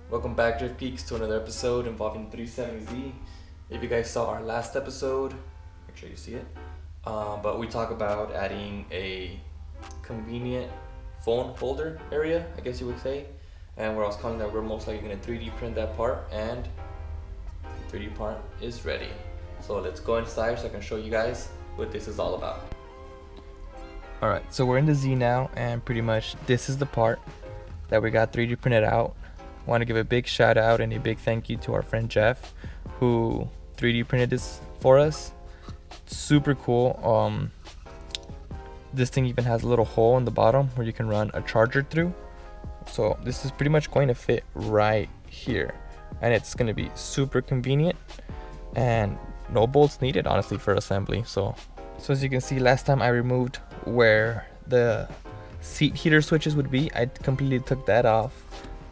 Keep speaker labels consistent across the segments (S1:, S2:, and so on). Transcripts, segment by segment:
S1: Welcome back, Drift Geeks, to another episode involving 370Z. If you guys saw our last episode, make sure you see it. But we talk about adding a convenient phone holder area, I guess you would say. And where I was calling that we're most likely going to 3D print that part, and the 3D part is ready. So let's go inside so I can show you guys what this is all about. Alright, so we're in the Z now, and pretty much this is the part that we got 3D printed out. Want to give a big shout out and a big thank you to our friend Jeff, who 3D printed this for us. Super cool. This thing even has a little hole in the bottom where you can run a charger through. So this is pretty much going to fit right here, and it's going to be super convenient and no bolts needed, honestly, for assembly. So as you can see, last time I removed where the seat heater switches would be, I completely took that off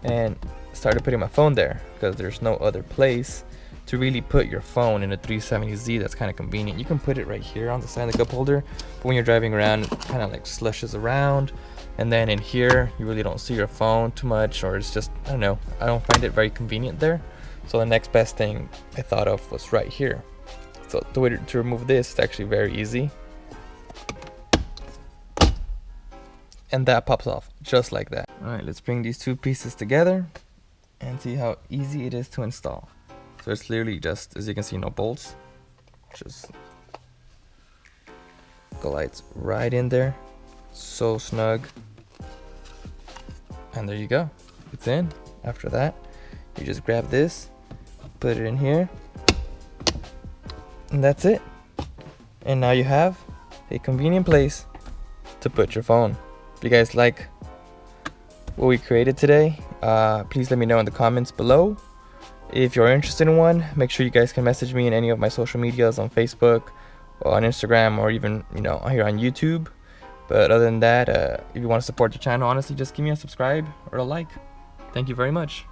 S1: and started putting my phone there because there's no other place to really put your phone in a 370Z. That's kind of convenient. You can put it right here on the side of the cup holder, but when you're driving around, it kind of like slushes around, and then in here you really don't see your phone too much, or it's just, I don't know, I don't find it very convenient there. So the next best thing I thought of was right here. So the way to remove this is actually very easy, and that pops off just like that. All right, let's bring these two pieces together and see how easy it is to install. So it's literally just, as you can see, no bolts, just glides right in there, so snug, and there you go, it's in. After that, you just grab this, put it in here, and that's it. And now you have a convenient place to put your phone. If you guys like what we created today, please let me know in the comments below. If you're interested in one, make sure you guys can message me in any of my social medias on Facebook or on Instagram, or even, you know, here on YouTube. But other than that, if you want to support the channel, honestly, just give me a subscribe or a like. Thank you very much.